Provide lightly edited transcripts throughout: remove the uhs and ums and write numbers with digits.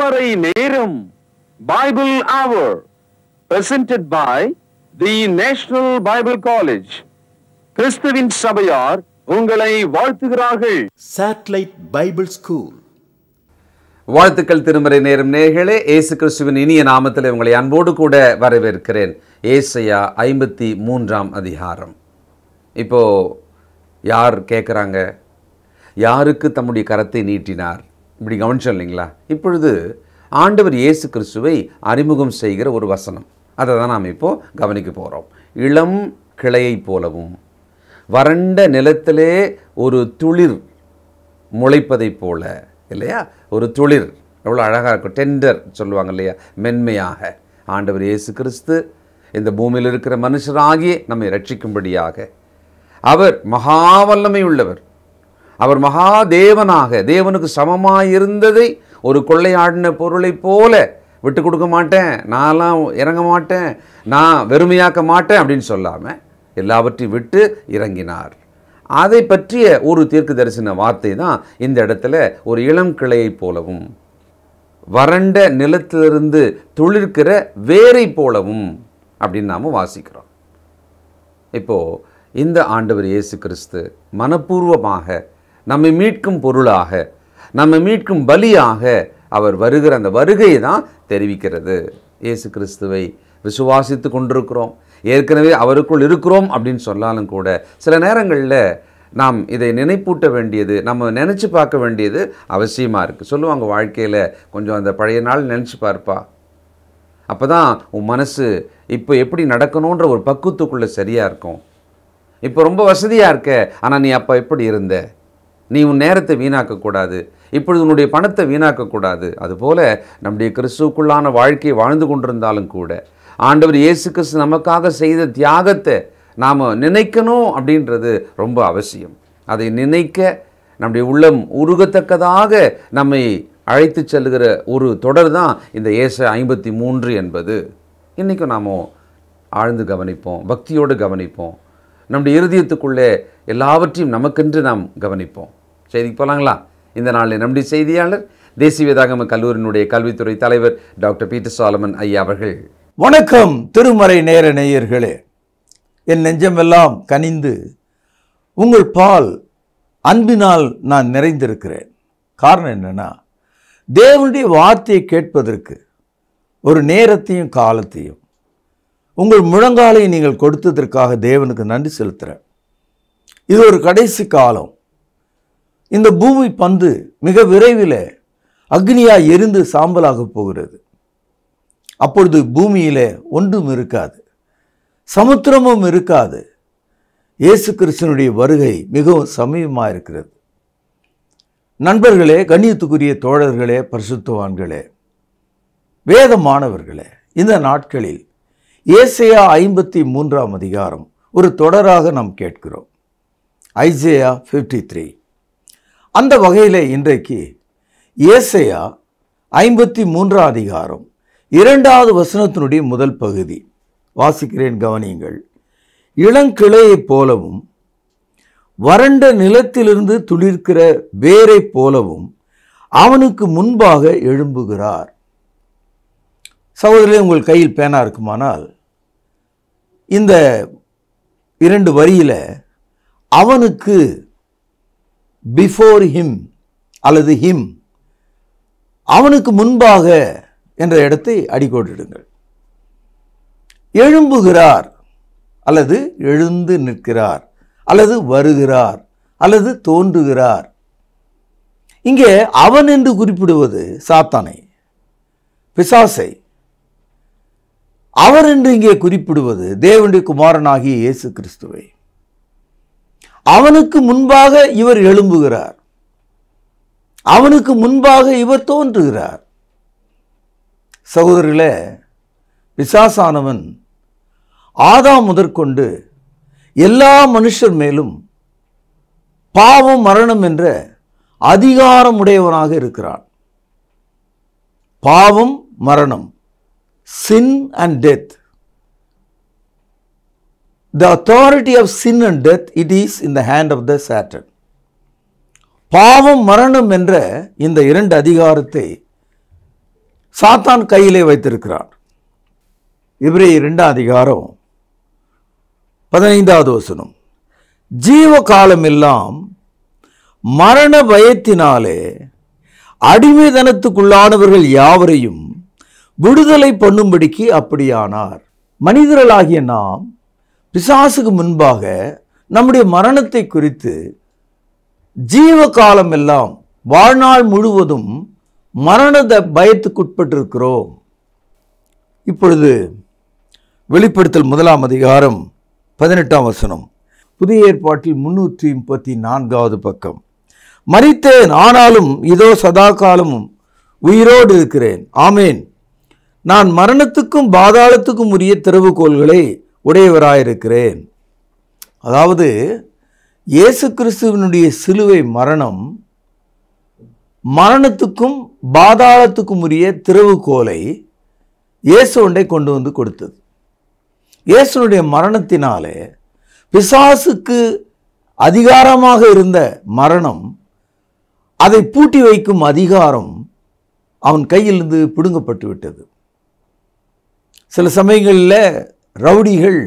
திருமறை நேரம் Bible Hour presented by the National Bible College. கிறிஸ்துவின் சபையார் உங்களை வாழ்த்துகிறார்கள். Satellite Bible School. வாழ்த்துக்கள் திருமறை நேரம் நேயர்களே, இயேசு கிறிஸ்துவின் இனிய நாமத்தில் உங்களை அன்போடு கூட வரவேற்கிறேன். ஏசாயா 53ஆம் அதிகாரம். இப்போ யார் கேட்குறாங்க, யாருக்கு தம்முடைய கரத்தை நீட்டினார்? இப்படி கவனிச்சோம் இல்லைங்களா? இப்பொழுது ஆண்டவர் இயேசு கிறிஸ்துவை அறிமுகம் செய்கிற ஒரு வசனம், அதை தான் நாம் இப்போது கவனிக்க போகிறோம். இளம் கிளையைப் போலவும் வறண்ட நிலத்திலே ஒரு துளிர் முளைப்பதைப் போல, இல்லையா? ஒரு துளிர் எவ்வளோ அழகாக இருக்கும், டெண்டர் சொல்லுவாங்க இல்லையா, மென்மையாக ஆண்டவர் இயேசு கிறிஸ்து இந்த பூமியில் இருக்கிற மனுஷராகிய நம்மை ரட்சிக்கும்படியாக அவர் மகா வல்லமை உள்ளவர். அவர் மகா தேவனாக, தேவனுக்கு சமமாக இருந்ததை ஒரு கொள்ளையாடின பொருளைப் போல விட்டு கொடுக்க மாட்டேன், நான்லாம் இறங்க மாட்டேன், நான் வெறுமையாக்க மாட்டேன் அப்படின்னு சொல்லாமல் எல்லாவற்றையும் விட்டு இறங்கினார். அதை பற்றிய ஒரு தீர்க்க தரிசன வார்த்தை தான் இந்த இடத்துல ஒரு இளம் கிளையைப் போலவும் வறண்ட நிலத்திலிருந்து துளிர்க்கிற வேரை போலவும் அப்படின்னு நாம் வாசிக்கிறோம். இப்போது இந்த ஆண்டவர் இயேசு கிறிஸ்து மனப்பூர்வமாக நம்மை மீட்கும் பொருளாக, நம்மை மீட்கும் பலியாக அவர் வருகிற அந்த வருகையை தான் தெரிவிக்கிறது. இயேசு கிறிஸ்துவை விசுவாசித்து கொண்டிருக்கிறோம், ஏற்கனவே அவருக்குள் இருக்கிறோம் அப்படின்னு சொன்னாலும் கூட சில நேரங்களில் நாம் இதை நினைப்பூட்ட வேண்டியது, நம்ம நினச்சி பார்க்க வேண்டியது அவசியமாக இருக்குது. சொல்லுவாங்க, வாழ்க்கையில் கொஞ்சம் அந்த பழைய நாள் நினச்சி பார்ப்பா, அப்போ தான் உன் மனசு இப்போ எப்படி நடக்கணுன்ற ஒரு பக்குவத்துக்குள்ளே சரியாக இருக்கும். இப்போ ரொம்ப வசதியாக இருக்க, ஆனால் நீ அப்போ எப்படி இருந்த? நீ உன் நேரத்தை வீணாக்கக்கூடாது, இப்பொழுது உன்னுடைய பணத்தை வீணாக்கக்கூடாது. அதுபோல் நம்முடைய கிறிஸ்துவுக்குள்ளான வாழ்க்கையை வாழ்ந்து கொண்டிருந்தாலும் கூட ஆண்டவர் இயேசு கிறிஸ்து நமக்காக செய்த தியாகத்தை நாம் நினைக்கணும் அப்படின்றது ரொம்ப அவசியம். அதை நினைக்க நம்முடைய உள்ளம் உருகத்தக்கதாக நம்மை அழைத்து செல்கிற ஒரு தொடர் தான் இந்த ஏசாயா 53 என்பது. இன்றைக்கும் நாம் ஆழ்ந்து கவனிப்போம், பக்தியோடு கவனிப்போம், நம்முடைய இருதயத்துக்குள்ளே எல்லாவற்றையும் நமக்கென்று நாம் கவனிப்போம். செய்திக்கு போகலாங்களா? இந்த நாளில் நம்முடைய செய்தியாளர் தேசிய வேதாகம கல்லூரியினுடைய கல்வித்துறை தலைவர் டாக்டர் பீட்டர் சாலமன் ஐயா அவர்கள். வணக்கம் திருமறை நேர நேயர்களே, என் நெஞ்சமெல்லாம் கனிந்து உங்கள் பால் அன்பினால் நான் நிறைந்திருக்கிறேன். காரணம் என்னன்னா, தேவனுடைய வார்த்தையை கேட்பதற்கு ஒரு நேரத்தையும் காலத்தையும் உங்கள் முழங்காலை நீங்கள் கொடுத்ததற்காக தேவனுக்கு நன்றி செலுத்துகிறேன். இது ஒரு கடைசி காலம். இந்த பூமி பந்து மிக விரைவில் அக்னியாக எரிந்து சாம்பலாக போகிறது. அப்பொழுது பூமியில் ஒன்றும் இருக்காது, சமுத்திரமும் இருக்காது. இயேசு கிறிஸ்துவினுடைய வருகை மிகவும் சமீபமாக இருக்கிறது. நண்பர்களே, கண்ணியத்துக்குரிய தோழர்களே, பரிசுத்தவான்களே, வேத மாணவர்களே, இந்த நாட்களில் ஏசாயா 53ஆம் அதிகாரம் ஒரு தொடராக நாம் கேட்கிறோம். ஐசையா 53. அந்த வகையில் இன்றைக்கு ஏசாயா 53ஆம் அதிகாரம் 2வது வசனத்தினுடைய முதல் பகுதி வாசிக்கிறேன், கவனியுங்கள். இளங்கிளையைப் போலவும் வறண்ட நிலத்திலிருந்து துளிர்க்கிற வேரை போலவும் அவனுக்கு முன்பாக எழும்புகிறார். சகோதரர்களே, உங்கள் கையில் பேனா இருக்குமானால் இந்த 2 வரியில் அவனுக்கு, பிஃபோர் ஹிம் அல்லது ஹிம், அவனுக்கு முன்பாக என்ற இடத்தை அடிக்கோடிடுங்கள். எழும்புகிறார் அல்லது எழுந்து நிற்கிறார் அல்லது வருகிறார் அல்லது தோன்றுகிறார். இங்கே அவன் என்று குறிப்பிடுவது சாத்தானை, பிசாசை. அவர் என்று இங்கே குறிப்பிடுவது தேவனுடைய குமாரனாகிய இயேசு கிறிஸ்துவை. அவனுக்கு முன்பாக இவர் எழும்புகிறார், அவனுக்கு முன்பாக இவர் தோன்றுகிறார். சகோதரர்களே, பிசாசானவன் ஆதாம் முதற்கொண்டு எல்லா மனுஷர் மேலும் பாவம் மரணம் என்ற அதிகாரம் உடையவனாக இருக்கிறான். பாவம் மரணம், sin and death. The authority of sin and death, it is in the hand of the Satan. பாவம் மரணம் என்ற இந்த 2 அதிகாரத்தை சாத்தான் கையிலே வைத்திருக்கிறார். எபிரேயர் 2 அதிகாரம் 15வது வசனம், ஜீவ காலமெல்லாம் மரண பயத்தினாலே அடிமைதனத்துக்குள்ளானவர்கள் யாவரையும் விடுதலை பண்ணும்படிக்கு அப்படியானார். மனிதர்களாகிய நாம் பிசாசுக்கு முன்பாக நம்முடைய மரணத்தை குறித்து ஜீவ காலம் எல்லாம் வாழ்நாள் முழுவதும் மரண பயத்துக்குட்பட்டிருக்கிறோம். இப்பொழுது வெளிப்படுத்தல் 1 அதிகாரம் 18ஆம் வசனம், புதிய ஏற்பாட்டில் 334வது பக்கம். மரித்தேன், ஆனாலும் இதோ சதா காலமும் உயிரோடு இருக்கிறேன். ஆமேன். நான் மரணத்துக்கும் பாதாளத்துக்கும் உரிய திறவுகோல்களை உடையவராயிருக்கிறேன். அதாவது இயேசு கிறிஸ்துவினுடைய சிலுவை மரணம் மரணத்துக்கும் பாதாளத்துக்கும் உரிய திறவுகோலை இயேசுவை கொண்டு வந்து கொடுத்தது. இயேசுனுடைய மரணத்தினாலே பிசாசுக்கு அதிகாரமாக இருந்த மரணம், அதை பூட்டி வைக்கும் அதிகாரம் அவன் கையிலிருந்து பிடுங்கப்பட்டு விட்டது. சில சமயங்களில் ரவுடிகள்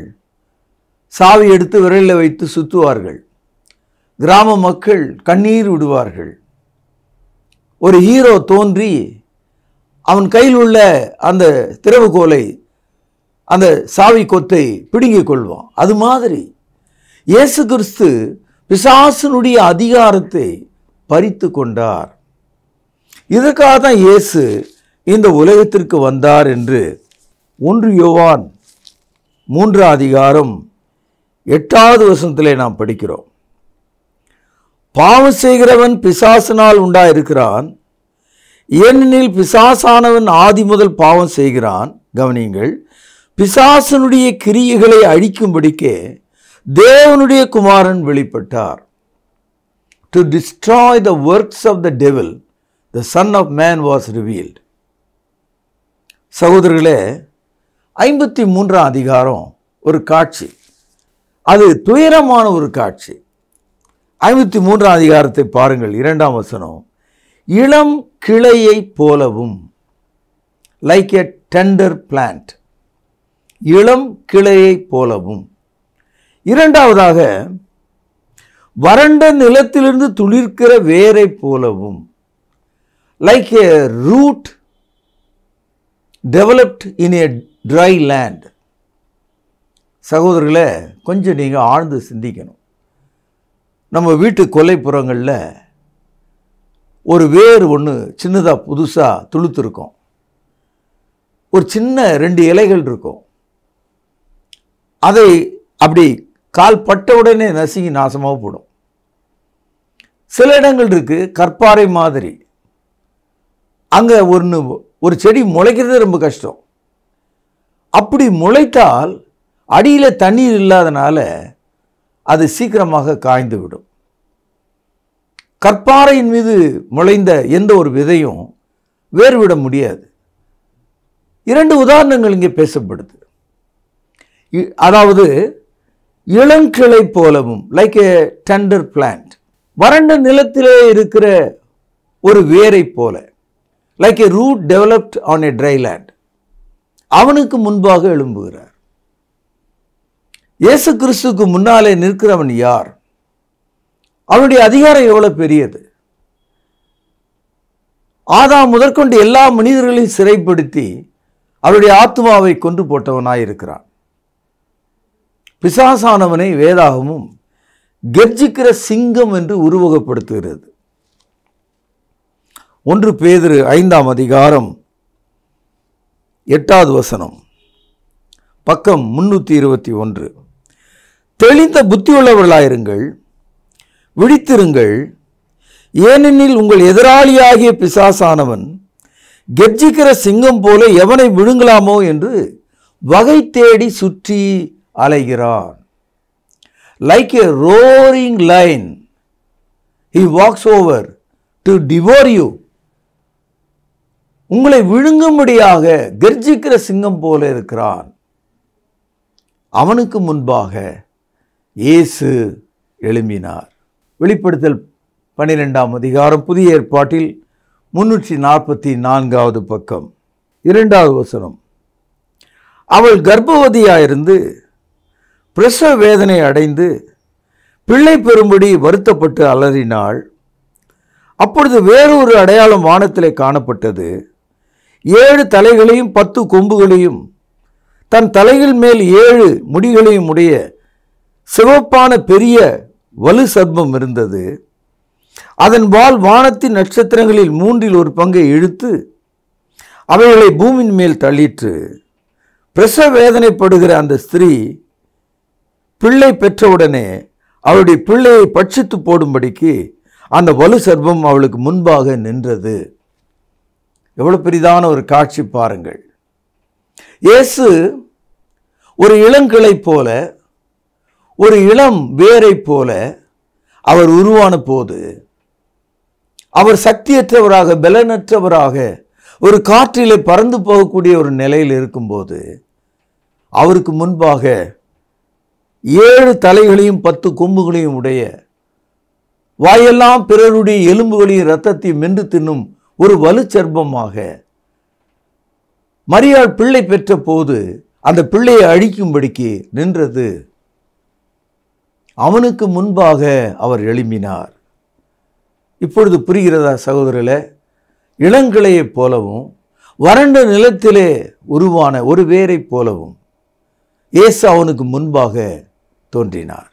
சாவி எடுத்து விரலில் வைத்து சுற்றுவார்கள். கிராம மக்கள் கண்ணீர் விடுவார்கள். ஒரு ஹீரோ தோன்றி அவன் கையில் உள்ள அந்த திறவுகோலை, அந்த சாவி கொத்தை பிடுங்கிக் கொள்வான். அது மாதிரி இயேசு கிறிஸ்து பிசாசனுடைய அதிகாரத்தை பறித்து கொண்டார். இதற்காக தான் இயேசு இந்த உலகத்திற்கு வந்தார் என்று 1 யோவான் 3 அதிகாரம் 8வது வசனத்திலே நாம் படிக்கிறோம். பாவம் செய்கிறவன் பிசாசினால் உண்டாயிருக்கிறான், ஏனெனில் பிசாசானவன் ஆதி முதல் பாவம் செய்கிறான். கவனியுங்கள், பிசாசனுடைய கிரியைகளை அழிக்கும்படிக்கே தேவனுடைய குமாரன் வெளிப்பட்டார். To destroy the works of the devil, the Son of Man was revealed. சகோதரர்களே, 53ஆம் அதிகாரம் ஒரு காட்சி, அது துயரமான ஒரு காட்சி. 53ஆம் அதிகாரத்தை பாருங்கள், 2ஆம் வசனம், இளம் கிளையை போலவும், லைக் எ டெண்டர் பிளான்ட், இளம் கிளையை போலவும். இரண்டாவதாக, வறண்ட நிலத்திலிருந்து துளிர்க்கிற வேரை போலவும், like a root developed in a dry land. சகோதரர்களே, கொஞ்சம் நீங்கள் ஆழ்ந்து சிந்திக்கணும். நம்ம வீட்டு கொல்லைப்புறங்களில் ஒரு வேர் ஒன்று சின்னதாக புதுசாக துளுத்துருக்கும். ஒரு சின்ன 2 இலைகள் இருக்கும். அதை அப்படி கால் பட்ட உடனே நசுங்கி நாசமாக போடும். சில இடங்கள் இருக்கு கற்பாறை மாதிரி, அங்கே ஒரு செடி முளைக்கிறது ரொம்ப கஷ்டம். அப்படி முளைத்தால் அடியில் தண்ணீர் இல்லாதனால அது சீக்கிரமாக காய்ந்து விடும். கற்பாறையின் மீது முளைந்த எந்த ஒரு விதையும் வேறுவிட முடியாது. 2 உதாரணங்கள் இங்கே பேசப்படுது. அதாவது இளங்கிளை போலவும், லைக் எ டெண்டர் பிளான்ட், வறண்ட நிலத்திலே இருக்கிற ஒரு வேரை போல, like a root developed on a dry land, அவனுக்கு முன்பாக எழும்புகிறார். இயேசு கிறிஸ்துக்கு முன்னாலே நிற்கிறவன் யார்? அவனுடைய அதிகாரம் எவ்வளவு பெரியது! ஆதாம் முதற்கொண்டு எல்லா மனிதர்களையும் சிறைப்படுத்தி அவருடைய ஆத்மாவை கொண்டு போட்டவனாயிருக்கிறான். பிசாசானவனை வேதாகமும் கெர்ஜிக்கிற சிங்கம் என்று உருவகப்படுத்துகிறது. 1 பேதுரு 5ஆம் அதிகாரம் 8வது வசனம், பக்கம் 321. தெளிந்த புத்தியுள்ளவர்களாயிருங்கள், விழித்திருங்கள், ஏனெனில் உங்கள் எதிராளியாகிய பிசாசானவன் கெர்ஜிக்கிற சிங்கம் போல எவனை விழுங்கலாமோ என்று வகை தேடி சுற்றி அலைகிறான். Like a roaring lion, he walks over to devour you. உங்களை விழுங்கும்படியாக கர்ஜிக்கிற சிங்கம் போல இருக்கிறான். அவனுக்கு முன்பாக இயேசு எழும்பினார். வெளிப்படுத்தல் 12ஆம் அதிகாரம், புதிய ஏற்பாட்டில் 344வது பக்கம். 2வது வசனம், அவள் கர்ப்பவதியாயிருந்து பிரசவ வேதனை அடைந்து பிள்ளை பெறும்படி வருத்தப்பட்டு அலறினாள். அப்பொழுது வேறொரு அடையாளம் வானத்திலே காணப்பட்டது. 7 தலைகளையும் 10 கொம்புகளையும் தன் தலைகள் மேல் 7 முடிகளையும் உடைய சிவப்பான பெரிய வலு சர்ப்பம் இருந்தது. அதன் வால் வானத்தின் நட்சத்திரங்களில் 1/3 பங்கை இழுத்து அவைகளை பூமியின் மேல் தள்ளிற்று. பிரசவ வேதனைப்படுகிற அந்த ஸ்திரீ பிள்ளை பெற்றவுடனே அவளுடைய பிள்ளையை பட்சித்து போடும்படிக்கு அந்த வலு சர்ப்பம் அவளுக்கு முன்பாக நின்றது. எவ்வளவு பெரிதான ஒரு காட்சி பாருங்கள். இயேசு ஒரு இளங்கிளை போல, ஒரு இளம் வேரை போல அவர் உருவான போது, அவர் சக்தியற்றவராக, பலனற்றவராக, ஒரு காற்றிலே பறந்து போகக்கூடிய ஒரு நிலையில் இருக்கும்போது, அவருக்கு முன்பாக 7 தலைகளையும் 10 கொம்புகளையும் உடைய, வாயெல்லாம் பிறருடைய எலும்புகளையும் இரத்தத்தையும் மென்று தின்னும் ஒரு வலுச்சர்ப்பமாக மரியாள் பிள்ளை பெற்ற போது அந்த பிள்ளையை அழிக்கும்படிக்கு நின்றது. அவனுக்கு முன்பாக அவர் எழும்பினார். இப்பொழுது புரிகிறதா சகோதரர்களே? இளங்கிளையைப் போலவும் வறண்ட நிலத்திலே உருவான ஒரு வேரை போலவும் இயேசு அவனுக்கு முன்பாக தோன்றினார்.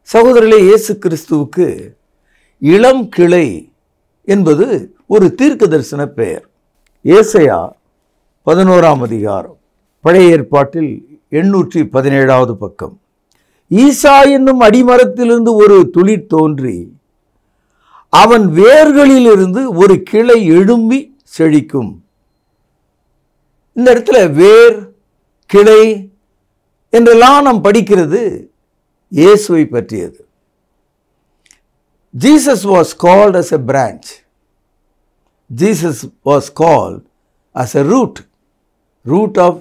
சகோதரர்களே, இயேசு கிறிஸ்துவுக்கு இளம் கிளை என்பது ஒரு தீர்க்க தரிசன பெயர். ஏசாயா 11ஆம் அதிகாரம், பழைய ஏற்பாட்டில் 817வது பக்கம். ஈசா என்னும் அடிமரத்திலிருந்து ஒரு துளிர் தோன்றி அவன் வேர்களிலிருந்து ஒரு கிளை எழும்பி செழிக்கும். இந்த இடத்துல வேர், கிளை என்றெல்லாம் நாம் படிக்கிறது இயேசுவை பற்றியது. Jesus was called as a branch. Jesus was called as a root of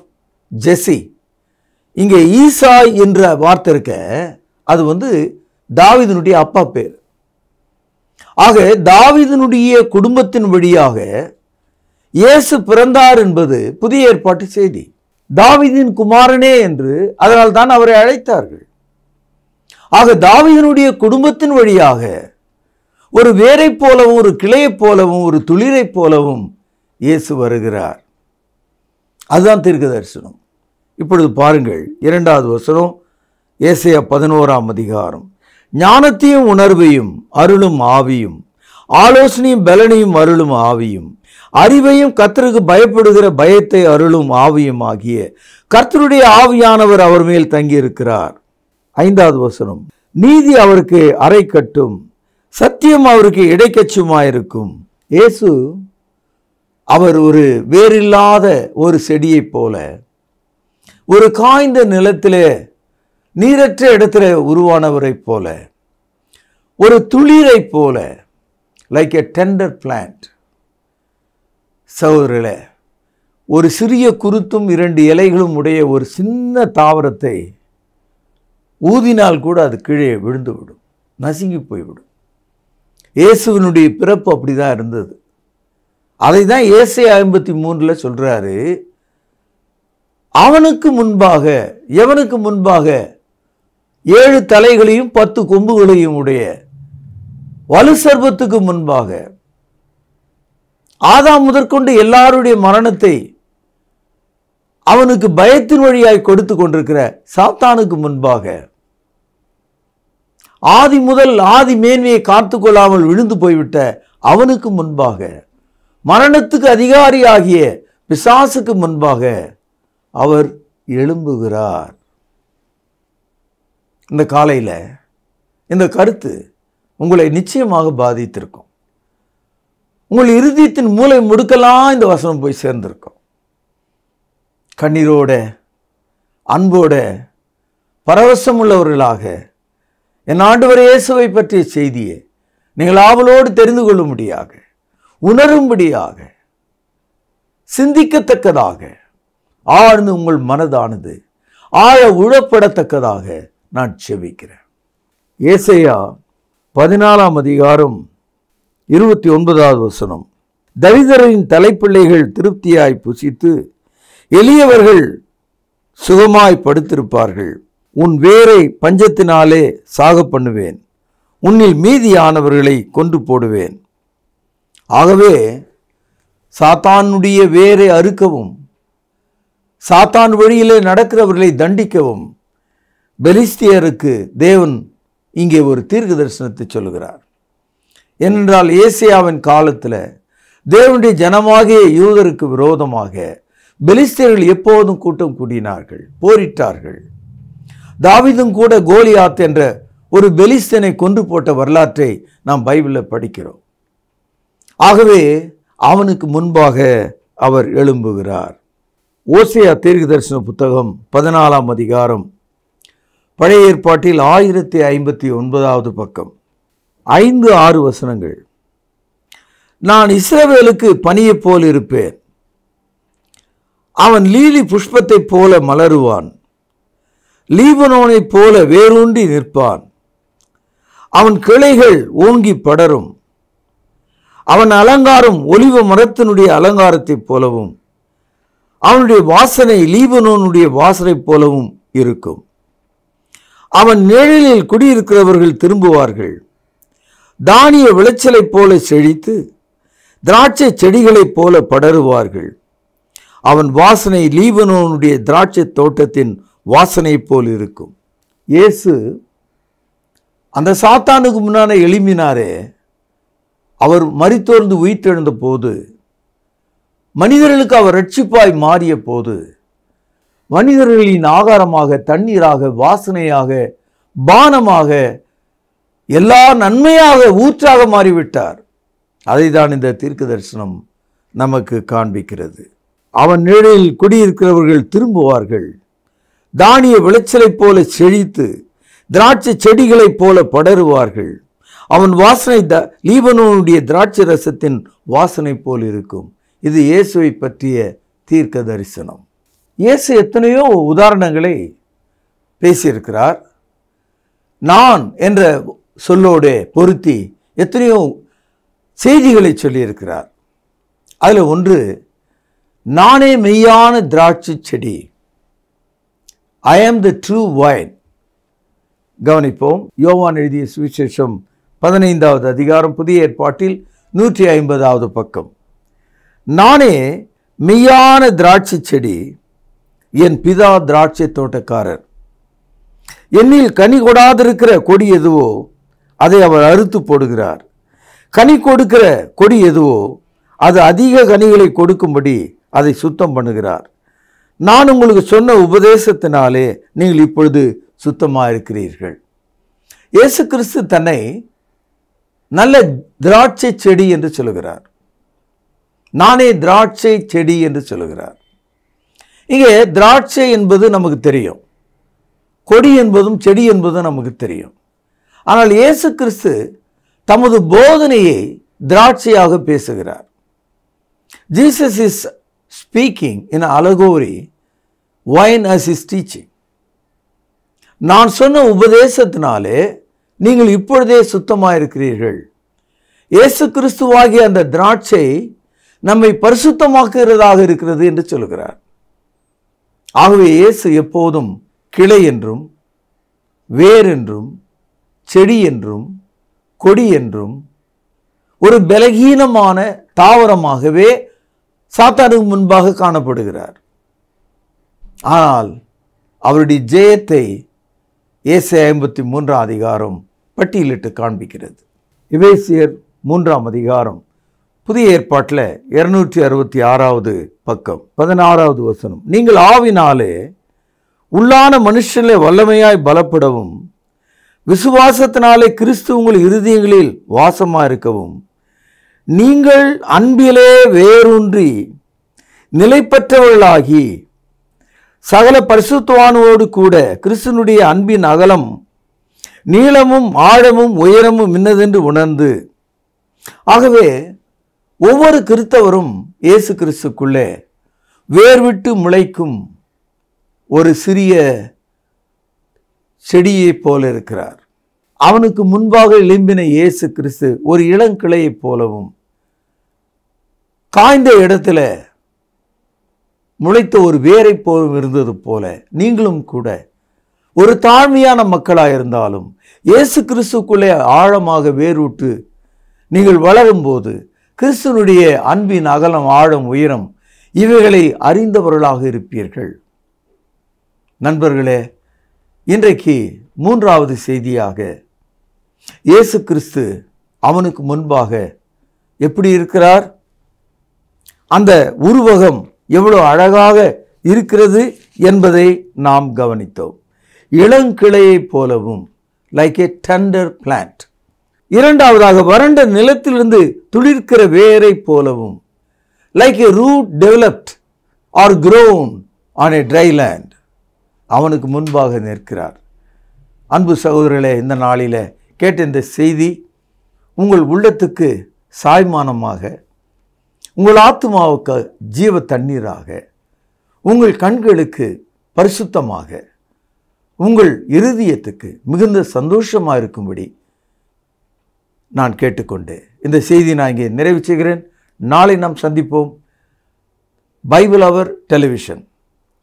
Jesse. இங்கே ஈசா என்ற வார்த்தை இருக்க, அது தாவீதினுடைய அப்பா பேர். ஆக தாவீதினுடைய குடும்பத்தின் வழியாக இயேசு பிறந்தார் என்பது புதிய ஏற்பாட்டு செய்தி. தாவீதின் குமாரனே என்று அதனால் தான் அவரை அழைத்தார்கள். ஆக தாவீதினுடைய குடும்பத்தின் வழியாக ஒரு வேரை போலவும், ஒரு கிளையைப் போலவும், ஒரு துளிரை போலவும் இயேசு வருகிறார். அதுதான் தீர்க்க தரிசனம். இப்பொழுது பாருங்கள் 2வது வசனம், ஏசாயா 11ஆம் அதிகாரம். ஞானத்தையும் உணர்வையும் அருளும் ஆவியும், ஆலோசனையும் பலனையும் அருளும் ஆவியும், அறிவையும் கர்த்தருக்கு பயப்படுகிற பயத்தை அருளும் ஆவியும் ஆகிய கர்த்தருடைய ஆவியானவர் அவர் மேல் தங்கியிருக்கிறார். 5வது வசனம், நீதி அவருக்கு அரை கட்டும், சத்தியம் அவருக்கு இடைக்கச்சுமாயிருக்கும். இயேசு அவர் ஒரு வேறில்லாத ஒரு செடியைப் போல, ஒரு காய்ந்த நிலத்திலே நீரற்ற இடத்துல உருவானவரைப் போல, ஒரு துளிரைப் போல, லைக் எ டெண்டர் பிளான்ட். சகோதரர்களே, ஒரு சிறிய குருத்தும் 2 இலைகளும் உடைய ஒரு சின்ன தாவரத்தை ஊதினால் கூட அது கீழே விழுந்து விடும், நசுங்கி போய்விடும். இயேசுவினுடைய பிறப்பு அப்படிதான் இருந்தது. அதை தான் ஏசாயா 53 சொல்றாரு. அவனுக்கு முன்பாக, எவனுக்கு முன்பாக? 7 தலைகளையும் 10 கொம்புகளையும் உடைய வலு சர்ப்பத்துக்கு முன்பாக. ஆதாம் முதற்கொண்டு எல்லாருடைய மரணத்தை அவனுக்கு பயத்தின் வழியாய் கொடுத்து கொண்டிருக்கிற சாத்தானுக்கு முன்பாக, ஆதி முதல் ஆதி மேன்மையை காத்து கொள்ளாமல் விழுந்து போய்விட்ட அவனுக்கு முன்பாக, மரணத்துக்கு அதிகாரியாகிய பிசாசுக்கு முன்பாக அவர் எழும்புகிறார். இந்த காலையில் இந்த கருத்து உங்களை நிச்சயமாக பாதித்திருக்கும். உங்கள் இருதயத்தின் மூளை முடுக்கெல்லாம் இந்த வசனம் போய் சேர்ந்திருக்கும். கண்ணீரோட, அன்போட, பரவசம் உள்ளவர்களாக என் ஆண்டவர் இயேசுவை பற்றிய செய்தியை நீங்கள் ஆவலோடு தெரிந்து கொள்ளும்படியாக, உணரும்படியாக, சிந்திக்கத்தக்கதாக, ஆழ்ந்து உங்கள் மனதானது ஆழ உழப்படத்தக்கதாக நான் செபிக்கிறேன். ஏசாயா 14ஆம் அதிகாரம் 29வது வசனம். தரிதரின் தலைப்பிள்ளைகள் திருப்தியாய் புசித்து எளியவர்கள் சுகமாய் படுத்திருப்பார்கள். உன் வேரை பஞ்சத்தினாலே சாக பண்ணுவேன், உன்னில் மீதியானவர்களை கொன்று போடுவேன். ஆகவே சாத்தானுடைய வேரை அறுக்கவும் சாத்தான் வழியிலே நடக்கிறவர்களை தண்டிக்கவும் பெலிஸ்தியருக்கு தேவன் இங்கே ஒரு தீர்க்க தரிசனத்தை சொல்லுகிறார். ஏனென்றால் ஏசாயாவின் காலத்தில் தேவனுடைய ஜனமாகிய யூதருக்கு விரோதமாக பெலிஸ்தியர்கள் எப்போதும் கூட்டம் கூடினார்கள், போரிட்டார்கள். தாவீதும் கூட கோலியாத் என்ற ஒரு பெலிஸ்தியனை கொன்று போட்ட வரலாற்றை நாம் பைபிளில் படிக்கிறோம். ஆகவே அவனுக்கு முன்பாக அவர் எழும்புகிறார். ஓசேயா தீர்க்க தரிசன புத்தகம் 14ஆம் அதிகாரம், பழைய ஏற்பாட்டில் 1059வது பக்கம், 5-6 வசனங்கள். நான் இஸ்ரவேலுக்கு பனியைப் போல் இருப்பேன், அவன் லீலி புஷ்பத்தைப் போல மலருவான், லீபனோனைப் போல வேரூன்றி நிற்பான், அவன் கிளைகள் ஓங்கி படரும், அவன் அலங்காரம் ஒலிவ மரத்தினுடைய அலங்காரத்தைப் போலவும் அவனுடைய வாசனை லீபனோனுடைய வாசனை போலவும் இருக்கும். அவன் நிழலில் குடியிருக்கிறவர்கள் திரும்புவார்கள், தானிய விளைச்சலைப் போல செழித்து திராட்சை செடிகளைப் போல படருவார்கள். அவன் வாசனை லீபனோனுடைய திராட்சை தோட்டத்தின் வாசனை போல் இருக்கும். இயேசு அந்த சாத்தானுக்கு முன்னான எழும்பினாரே, அவர் மரித்தோர்ந்து உயிர்த்தெழுந்த போது, மனிதர்களுக்கு அவர் இரட்சிப்பாய் மாறிய போது, மனிதர்களின் ஆகாரமாக, தண்ணீராக, வாசனையாக, பானமாக, எல்லா நன்மையாக, ஊற்றாக மாறிவிட்டார். அதை தான் இந்த தீர்க்க தரிசனம் நமக்கு காண்பிக்கிறது. அவன் நிழலில் குடியிருக்கிறவர்கள் திரும்புவார்கள், தானிய விளைச்சலைப் போல செழித்து திராட்சை செடிகளைப் போல படருவார்கள். அவன் வாசனை லீபனோனுடைய திராட்சை ரசத்தின் வாசனை போல் இருக்கும். இது இயேசுவை பற்றிய தீர்க்க தரிசனம். இயேசு எத்தனையோ உதாரணங்களை பேசியிருக்கிறார். நான் என்ற சொல்லோடு பொருத்தி எத்தனையோ செய்திகளை சொல்லியிருக்கிறார். அதில் ஒன்று, நானே மெய்யான திராட்சை செடி, ஐ ஆம் த ட்ரூ வைன். கவனிப்போம். யோவான் எழுதிய சுவிசேஷம் 15வது அதிகாரம், புதிய ஏற்பாட்டில் 150வது பக்கம். நானே மெய்யான திராட்சை செடி, என் பிதா திராட்சை தோட்டக்காரர். என்னில் கனி கொடாதிருக்கிற கொடி எதுவோ அதை அவர் அறுத்து போடுகிறார், கனி கொடுக்கிற கொடி எதுவோ அது அதிக கனிகளை கொடுக்கும்படி அதை சுத்தம் பண்ணுகிறார். நான் உங்களுக்கு சொன்ன உபதேசத்தினாலே நீங்கள் இப்பொழுது சுத்தமாக இருக்கிறீர்கள். இயேசு கிறிஸ்து தன்னை நல்ல திராட்சை செடி என்று சொல்லுகிறார். நானே திராட்சை செடி என்று சொல்லுகிறார். இங்கே திராட்சை என்பது நமக்கு தெரியும், கொடி என்பதும் செடி என்பதும் நமக்கு தெரியும். ஆனால் இயேசு கிறிஸ்து தமது போதனையை திராட்சையாக பேசுகிறார். Jesus is speaking in allegory, wine as his teaching. நான் சொன்ன உபதேசத்தினாலே நீங்கள் இப்பொழுதே சுத்தமாக இருக்கிறீர்கள். இயேசு கிறிஸ்துவாகிய அந்த திராட்சை நம்மை பரிசுத்தமாக்குகிறதாக இருக்கிறது என்று சொல்கிறார். ஆகவே இயேசு எப்போதும் கிளை என்றும், வேர் என்றும், செடி என்றும், கொடி என்றும், ஒரு பலகீனமான தாவரமாகவே சாத்தானுக்கு முன்பாக காணப்படுகிறார். ஆனால் அவருடைய ஜெயத்தை ஏசாயா 53 அதிகாரம் பட்டியலிட்டு காண்பிக்கிறது. எபேசியர் 3 அதிகாரம், புதிய ஏற்பாட்டில் 266வது பக்கம், 16வது வசனம். நீங்கள் ஆவினாலே உள்ளான மனுஷனை வல்லமையாய் பலப்படவும், விசுவாசத்தினாலே கிறிஸ்து உங்கள் இருதயங்களில் வாசமாக இருக்கவும், நீங்கள் அன்பிலே வேரூன்றி நிலைப்பற்றவர்களாகி சகல பரிசுத்தவானோடு கூட கிறிஸ்துனுடைய அன்பின் அகலம் நீளமும் ஆழமும் உயரமும் இன்னதென்று உணர்ந்து. ஆகவே ஒவ்வொரு கிறிஸ்தவரும் இயேசு கிறிஸ்துக்குள்ளே வேர்விட்டு முளைக்கும் ஒரு சிறிய செடியைப் போல இருக்கிறார். அவனுக்கு முன்பாக எழும்பின இயேசு கிறிஸ்து ஒரு இளங்கிளையைப் போலவும், காய்ந்த இடத்துல முளைத்த ஒரு வேரை போலும் இருந்தது போல நீங்களும் கூட ஒரு தாழ்மையான மக்களாக இருந்தாலும் இயேசு கிறிஸ்துக்குள்ளே ஆழமாக வேரூட்டு நீங்கள் வளரும்போது கிறிஸ்துவனுடைய அன்பின் அகலம், ஆழம், உயரம் இவைகளை அறிந்தவர்களாக இருப்பீர்கள். நண்பர்களே, இன்றைக்கு மூன்றாவது செய்தியாக இயேசு கிறிஸ்து அவனுக்கு முன்பாக எப்படி இருக்கிறார், அந்த உருவகம் எவ்வளவு அழகாக இருக்கிறது என்பதை நாம் கவனித்தோம். இளங்கிளையைப் போலவும், லைக் ஏ டெண்டர் பிளான்ட். இரண்டாவதாக வறண்ட நிலத்திலிருந்து துளிர்க்கிற வேரை போலவும், like a root developed or grown on a dry land, அவனுக்கு முன்பாக நிற்கிறார். அன்பு சகோதரர்களே, இந்த நாளில கேட்ட இந்த செய்தி உங்கள் உள்ளத்துக்கு சாய்மானமாக, உங்கள் ஆத்துமாவுக்கு ஜீவ தண்ணீராக, உங்கள் கண்களுக்கு பரிசுத்தமாக, உங்கள் இருதயத்துக்கு மிகுந்த சந்தோஷமாக இருக்கும்படி நான் கேட்டுக்கொண்டு இந்த செய்தி நான் இங்கே நிறைவு செய்கிறேன். நாளை நாம் சந்திப்போம். பைபிள் அவர் டெலிவிஷன்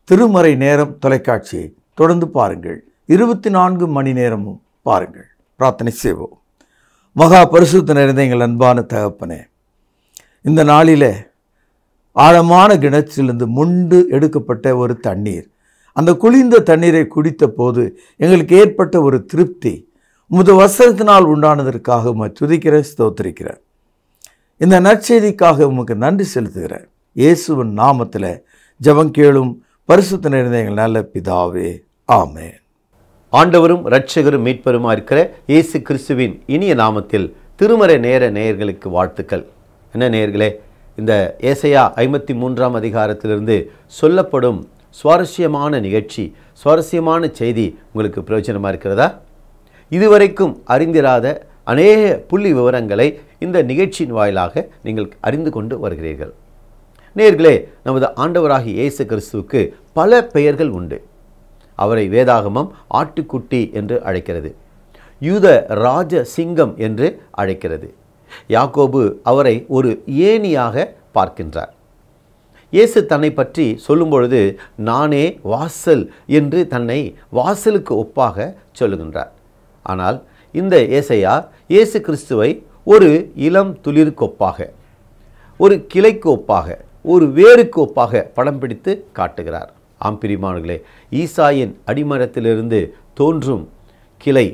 திருமறை நேரம் தொலைக்காட்சியை தொடர்ந்து பாருங்கள். 24 மணி நேரமும் பாருங்கள். பிரார்த்தனை செய்வோம். மகா பரிசுத்த நிறைந்த எங்கள் அன்பான தகப்பனே, இந்த நாளில் ஆழமான கிணற்றிலிருந்து முண்டு எடுக்கப்பட்ட ஒரு தண்ணீர், அந்த குளிர்ந்த தண்ணீரை குடித்த போது எங்களுக்கு ஏற்பட்ட ஒரு திருப்தி உமது வசனத்தினால் உண்டானதற்காக உம்மை துதிக்கிறேன், ஸ்தோத்திரிக்கிறேன். இந்த நற்செய்திக்காக உமக்கு நன்றி செலுத்துகிறேன். இயேசுவின் நாமத்தில் ஜெபம் கேளும் பரிசுத்த நிறைந்த எங்கள் நல்ல பிதாவே, ஆமென். ஆண்டவரும் இரட்சகரும் மீட்பருமா இருக்கிற இயேசு கிறிஸ்துவின் இனிய நாமத்தில் திருமறை நேர நேயர்களுக்கு வாழ்த்துக்கள். என்ன நேயர்களே, இந்த ஏசாயா 53ஆம் அதிகாரத்திலிருந்து சொல்லப்படும் சுவாரஸ்யமான நிகழ்ச்சி, சுவாரஸ்யமான செய்தி உங்களுக்கு பிரயோஜனமாக இருக்கிறதா? இதுவரைக்கும் அறிந்திராத அநேக புள்ளி விவரங்களை இந்த நிகழ்ச்சியின் வாயிலாக நீங்கள் அறிந்து கொண்டு வருகிறீர்கள். நேயர்களே, நமது ஆண்டவராகிய இயேசு கிறிஸ்துவுக்கு பல பெயர்கள் உண்டு. அவரை வேதாகமம் ஆட்டுக்குட்டி என்று அழைக்கிறது, யூத ராஜ சிங்கம் என்று அழைக்கிறது. யாக்கோபு அவரை ஒரு ஏணியாக பார்க்கின்றார். இயேசு தன்னை பற்றி சொல்லும் பொழுது நானே வாசல் என்று தன்னை வாசலுக்கு ஒப்பாக சொல்லுகின்றார். ஆனால் இந்த ஏசாயா இயேசு கிறிஸ்துவை ஒரு இளம் துளிருக்கு ஒப்பாக, ஒரு கிளைக்கு ஒப்பாக, ஒரு வேருக்கு ஒப்பாக படம் பிடித்து காட்டுகிறார். ஆம்பிரிமானங்களே, ஈசாயின் அடிமரத்திலிருந்து தோன்றும் கிளை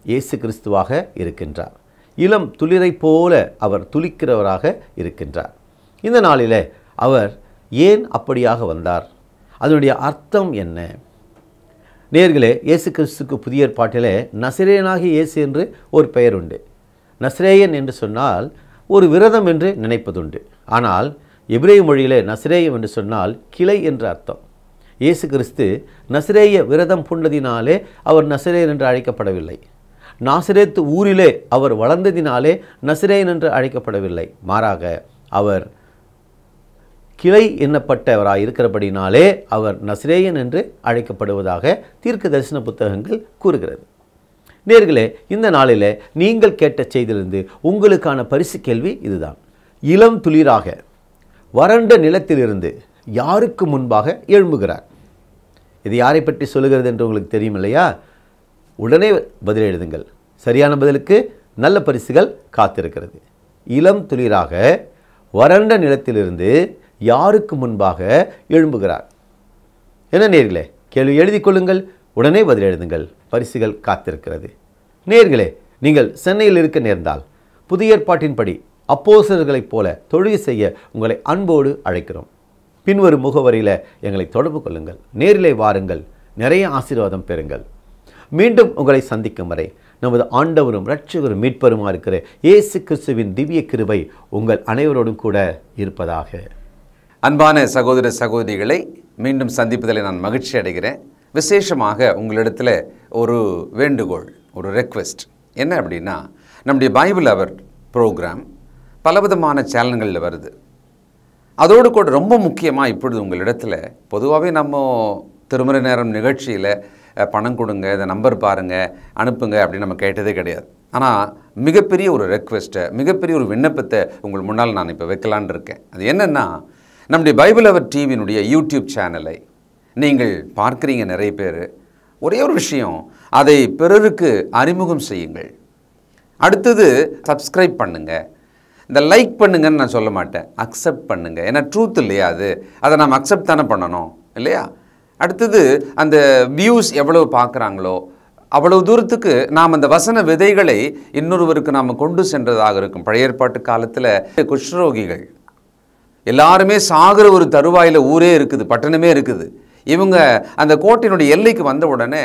இயேசு கிறிஸ்துவாக இருக்கின்றார். இளம் துளிரை போல அவர் துளிக்கிறவராக இருக்கின்றார். இந்த நாளில் அவர் ஏன் அப்படியாக வந்தார்? அதனுடைய அர்த்தம் என்ன? நேர்களே, இயேசு கிறிஸ்துக்கு புதிய ஏற்பாட்டிலே நசரேயனாகிய இயேசு என்று ஒரு பெயர் உண்டு. நசரேயன் என்று சொன்னால் ஒரு விரதம் என்று நினைப்பதுண்டு. ஆனால் எபிரேய மொழியிலே நசரேயம் என்று சொன்னால் கிளை என்று அர்த்தம். இயேசு கிறிஸ்து நசரேய விரதம் பூண்டதினாலே அவர் நசரேயன் என்று அழைக்கப்படவில்லை. நாசரேத்து ஊரிலே அவர் வளர்ந்ததினாலே நசரேயன் என்று அழைக்கப்படவில்லை. மாறாக அவர் கிளை எண்ணப்பட்டவராக இருக்கிறபடினாலே அவர் நசரேயன் என்று அழைக்கப்படுவதாக தீர்க்க தரிசன புத்தகங்கள் கூறுகிறது. நேர்களே, இந்த நாளில் நீங்கள் கேட்ட செய்தியிலிருந்து உங்களுக்கான பரிசு கேள்வி இதுதான். இளம் துளிராக வறண்ட நிலத்திலிருந்து யாருக்கு முன்பாக எழும்புகிறார்? இது யாரை பற்றி சொல்லுகிறது என்று உங்களுக்கு தெரியும் இல்லையா? உடனே பதில் எழுதுங்கள். சரியான பதிலுக்கு நல்ல பரிசுகள் காத்திருக்கிறது. இளம் துளிராக வறண்ட நிலத்திலிருந்து யாருக்கு முன்பாக எழும்புகிறார்? என்ன நேர்களே, கேள்வி எழுதி கொள்ளுங்கள், உடனே பதில் எழுதுங்கள். பரிசுகள் காத்திருக்கிறது. நேர்களே, நீங்கள் சென்னையில் இருக்க நேர்ந்தால் புதிய ஏற்பாட்டின்படி அப்போஸ்தலர்களைப் போல தொழுகை செய்ய உங்களை அன்போடு அழைக்கிறோம். பின்வரும் முகவரியில் எங்களை தொடர்பு கொள்ளுங்கள். நேரிலே வாருங்கள், நிறைய ஆசீர்வாதம் பெறுங்கள். மீண்டும் உங்களை சந்திக்கும் வரை நமது ஆண்டவரும் இரட்சகரும் மீட்பருமா இருக்கிற இயேசு கிறிஸ்துவின் திவ்ய கிருபை உங்கள் அனைவரோடும் கூட இருப்பதாக. அன்பான சகோதர சகோதரிகளை மீண்டும் சந்திப்பதில் நான் மகிழ்ச்சி அடைகிறேன். விசேஷமாக உங்களிடத்தில் ஒரு வேண்டுகோள், ஒரு ரெக்வெஸ்ட் என்ன அப்படின்னா, நம்முடைய பைபிள் அவர் ப்ரோக்ராம் பலவிதமான சேனல்களில் வருது. அதோடு கூட ரொம்ப முக்கியமாக இப்பொழுது உங்களிடத்தில் பொதுவாகவே நம்ம திருமறை நேரம் நிகழ்ச்சியில் பணம் கொடுங்க, இதை நம்பர் பாருங்கள், அனுப்புங்க அப்படின்னு நம்ம கேட்டதே கிடையாது. ஆனால் மிகப்பெரிய ஒரு ரெக்வெஸ்ட்டை, மிகப்பெரிய ஒரு விண்ணப்பத்தை உங்கள் முன்னால் நான் இப்போ வைக்கலான் இருக்கேன். அது என்னென்னா, நம்முடைய பைபிள் அவர் டிவியினுடைய யூடியூப் சேனலை நீங்கள் பார்க்குறீங்க நிறைய பேர். ஒரே ஒரு விஷயம், அதை பிறருக்கு அறிமுகம் செய்யுங்கள். அடுத்தது சப்ஸ்கிரைப் பண்ணுங்கள். இந்த லைக் பண்ணுங்கன்னு நான் சொல்ல மாட்டேன், அக்செப்ட் பண்ணுங்கள். ஏன்னா ட்ரூத் இல்லையா அது, அதை நாம் அக்செப்ட் தானே பண்ணணும் இல்லையா? அடுத்தது அந்த வியூஸ் எவ்வளவு பார்க்குறாங்களோ அவ்வளவு தூரத்துக்கு நாம் அந்த வசன விதைகளை இன்னொருவருக்கு நாம் கொண்டு சென்றதாக இருக்கும். பழைய ஏற்பாட்டு காலத்தில் குஷ்ரோகிகள் எல்லாருமே சாகிற ஒரு தருவாயில் ஊரே இருக்குது, பட்டணமே இருக்குது. இவங்க அந்த கோட்டையினுடைய எல்லைக்கு வந்த உடனே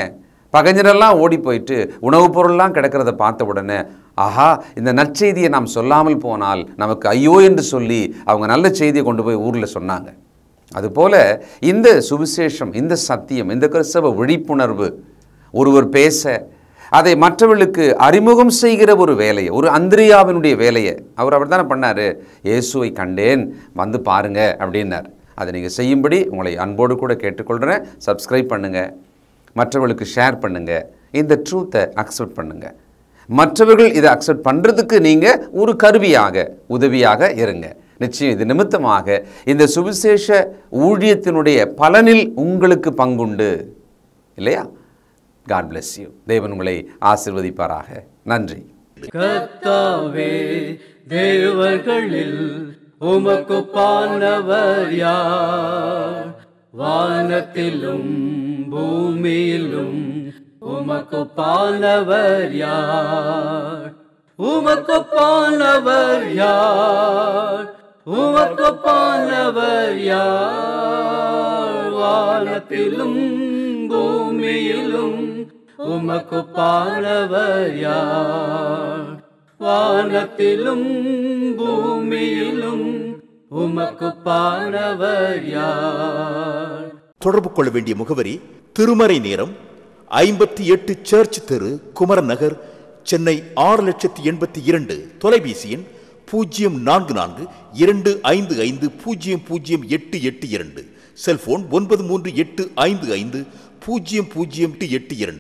பகைஞரெல்லாம் ஓடி போயிட்டு உணவுப் பொருள்லாம் கிடக்கிறத பார்த்த உடனே, ஆஹா, இந்த நற்செய்தியை நாம் சொல்லாமல் போனால் நமக்கு ஐயோ என்று சொல்லி அவங்க நல்ல செய்தியை கொண்டு போய் ஊரில் சொன்னாங்க. அதுபோல இந்த சுவிசேஷம், இந்த சத்தியம், இந்த கிறிஸ்தவ விழிப்புணர்வு ஒருவர் பேச அதை மற்றவர்களுக்கு அறிமுகம் செய்கிற ஒரு வேலையை, ஒரு அந்திரியாவினுடைய வேலையை அவர் தானே பண்ணார். இயேசுவை கண்டேன், வந்து பாருங்க அப்படின்னார். அதை நீங்கள் செய்யும்படி உங்களை அன்போடு கூட கேட்டுக்கொள்கிறேன். சப்ஸ்கிரைப் பண்ணுங்கள், மற்றவர்களுக்கு ஷேர் பண்ணுங்கள், இந்த ட்ரூத்தை அக்செப்ட் பண்ணுங்கள். மற்றவர்கள் இதை அக்செப்ட் பண்ணுறதுக்கு நீங்கள் ஒரு கருவியாக, உதவியாக இருங்க. நிச்சயம் இது நிமித்தமாக இந்த சுவிசேஷ ஊழியத்தினுடைய பலனில் உங்களுக்கு பங்குண்டு இல்லையா? God bless you. தேவன் உங்களை ஆசீர்வதிப்பாராக. நன்றி. கர்த்தாவே, தேவர்களில் உமக்கு பானவர் யார்? வானத்திலும் பூமியிலும் உமக்கு பானவர் யார்? உமக்கு பானவர் யார்? உமக்கு பானவர் யார்? வானத்திலும் பூமியிலும் உமக்கு பானவர் யார்? வானத்திலும் பூமியிலும் உமக்கு பானவர் யார்? தொடர்பு கொள்ள வேண்டிய முகவரி: திருமறை நேரம், 58 சர்ச் தெரு, குமரன் நகர், சென்னை 6,82,000. தொலைபேசி எண் 044255008882. செல்போன் 9385500882.